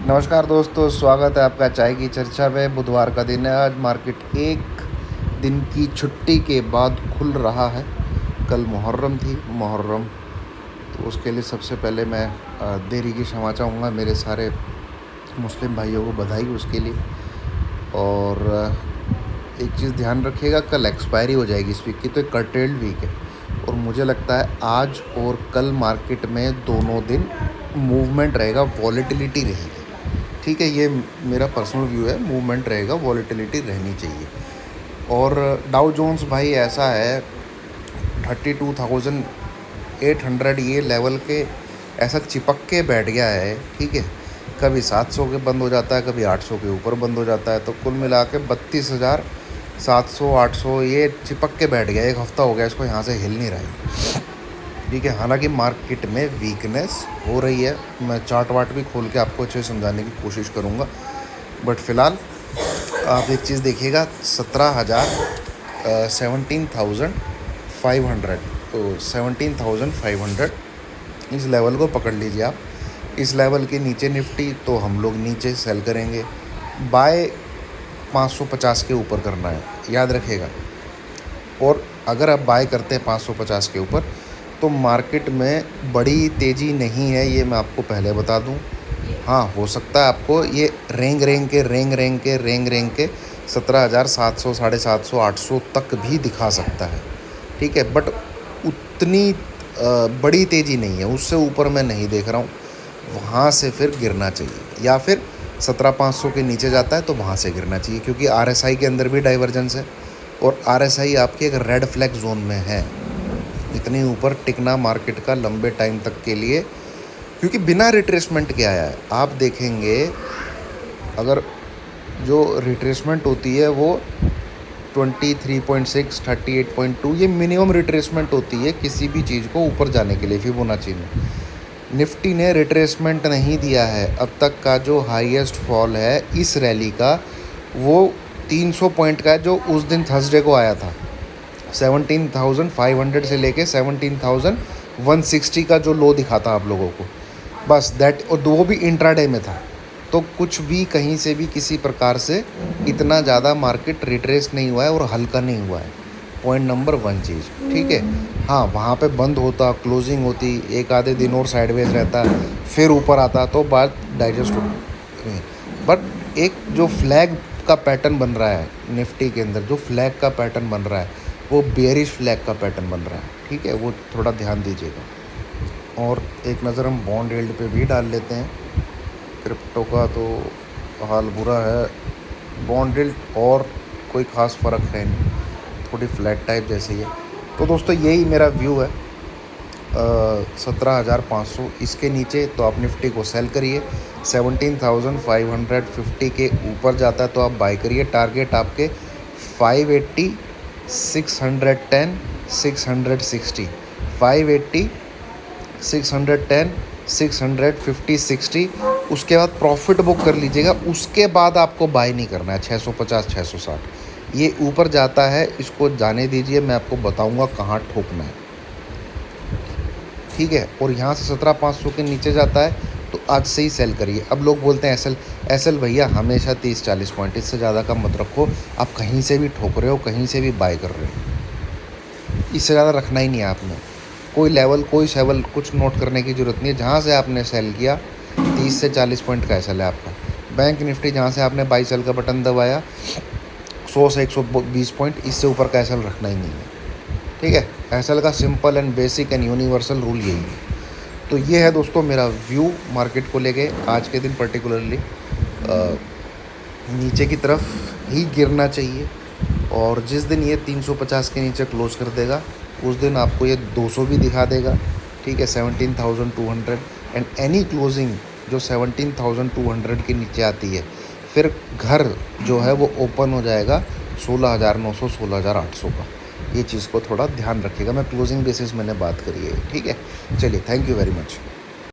नमस्कार दोस्तों, स्वागत है आपका चाय की चर्चा में। बुधवार का दिन है आज। मार्केट एक दिन की छुट्टी के बाद खुल रहा है। कल मुहर्रम थी। तो उसके लिए सबसे पहले मैं देरी की क्षमा चाहूँगा। मेरे सारे मुस्लिम भाइयों को बधाई उसके लिए। और एक चीज़ ध्यान रखिएगा, कल एक्सपायरी हो जाएगी इस वीक की, तो एक कर्टेल्ड वीक है। और मुझे लगता है आज और कल मार्केट में दोनों दिन मूवमेंट रहेगा, वॉलेटिलिटी रहेगी। ठीक है, ये मेरा पर्सनल व्यू है। मूवमेंट रहेगा, वॉलेटिलिटी रहनी चाहिए। और डाउ जोन्स भाई ऐसा है 32,800 ये लेवल के ऐसा चिपक के बैठ गया है। ठीक है, कभी 700 के बंद हो जाता है, कभी 800 के ऊपर बंद हो जाता है। तो कुल मिला के 32,700 800 ये चिपक के बैठ गया। एक हफ़्ता हो गया इसको, यहाँ से हिल नहीं रहा है। ठीक है, हालांकि मार्केट में वीकनेस हो रही है। मैं चार्ट वार्ट भी खोल के आपको अच्छे से समझाने की कोशिश करूँगा। बट फ़िलहाल आप एक चीज़ देखिएगा, 17,500 तो 17,500 इस लेवल को पकड़ लीजिए आप। इस लेवल के नीचे निफ्टी तो हम लोग नीचे सेल करेंगे। बाय 550 के ऊपर करना है, याद रखिएगा। और अगर आप बाय करते हैं 550 के ऊपर तो मार्केट में बड़ी तेज़ी नहीं है, ये मैं आपको पहले बता दूं। हाँ, हो सकता है आपको ये रेंग के 17,700 750 800 तक भी दिखा सकता है। ठीक है, बट उतनी बड़ी तेज़ी नहीं है, उससे ऊपर मैं नहीं देख रहा हूँ। वहाँ से फिर गिरना चाहिए, या फिर 17,500 के नीचे जाता है तो वहाँ से गिरना चाहिए, क्योंकि RSI के अंदर भी डाइवर्जेंस है। और RSI आपके एक रेड फ्लैग जोन में है। इतनी ऊपर टिकना मार्केट का लंबे टाइम तक के लिए, क्योंकि बिना रिट्रेसमेंट के आया है। आप देखेंगे अगर जो रिट्रेसमेंट होती है वो 23.6 38.2 ये मिनिमम रिट्रेसमेंट होती है किसी भी चीज़ को ऊपर जाने के लिए फिबोनाची में। निफ्टी ने रिट्रेसमेंट नहीं दिया है। अब तक का जो हाईएस्ट फॉल है इस रैली का वो 300 पॉइंट का है, जो उस दिन थर्सडे को आया था। 17,500 से लेके 17,160 का जो लो दिखा था आप लोगों को, बस दैट। और वो भी इंट्राडे में था। तो कुछ भी कहीं से भी किसी प्रकार से इतना ज़्यादा मार्केट रिट्रेस नहीं हुआ है और हल्का नहीं हुआ है। पॉइंट नंबर 1 चीज़। ठीक है, हाँ, वहाँ पे बंद होता, क्लोजिंग होती, एक आधे दिन और साइडवेज रहता, फिर ऊपर आता तो बात डाइजेस्ट होती। बट एक जो फ्लैग का पैटर्न बन रहा है निफ्टी के अंदर, जो फ्लैग का पैटर्न बन रहा है वो बेयरिश फ्लैग का पैटर्न बन रहा है। ठीक है, वो थोड़ा ध्यान दीजिएगा। और एक नज़र हम बॉन्ड यील्ड पे भी डाल लेते हैं। क्रिप्टो का तो हाल बुरा है। बॉन्ड यील्ड और कोई ख़ास फ़र्क है नहीं, थोड़ी फ्लैट टाइप जैसी है। तो दोस्तों यही मेरा व्यू है। 17,500 इसके नीचे तो आप निफ्टी को सेल करिए। 17,550 के ऊपर जाता है तो आप बाय करिए। टारगेट आपके 580 610 660 580 610 650 60। उसके बाद प्रॉफिट बुक कर लीजिएगा। उसके बाद आपको बाय नहीं करना है 650 660। ये ऊपर जाता है, इसको जाने दीजिए। मैं आपको बताऊंगा कहाँ ठोकना है। ठीक है, और यहाँ से 17,500 के नीचे जाता है तो आज से ही सेल करिए। अब लोग बोलते हैं एसएल भैया हमेशा 30-40 पॉइंट, इससे ज़्यादा का मत रखो। आप कहीं से भी ठोक रहे हो, कहीं से भी बाय कर रहे हो, इससे ज़्यादा रखना ही नहीं है आपने। कोई लेवल कुछ नोट करने की ज़रूरत नहीं है। जहाँ से आपने सेल किया 30 से 40 पॉइंट का एसएल है आपका। बैंक निफ्टी जहाँ से आपने बाई सेल का बटन दबाया 100 से 120 पॉइंट, इससे ऊपर का एसएल रखना ही नहीं है। ठीक है, एसएल का simple and basic and universal rule यही है। तो ये है दोस्तों मेरा व्यू मार्केट को लेके। आज के दिन पर्टिकुलरली नीचे की तरफ ही गिरना चाहिए। और जिस दिन ये 350 के नीचे क्लोज कर देगा उस दिन आपको ये 200 भी दिखा देगा। ठीक है, 17,200 एंड एनी क्लोजिंग जो 17,200 के नीचे आती है, फिर घर जो है वो ओपन हो जाएगा 16,900 16,800 का। ये चीज़ को थोड़ा ध्यान रखिएगा। मैं क्लोजिंग बेसिस मैंने बात करी है। ठीक है, चलिए, थैंक यू वेरी मच।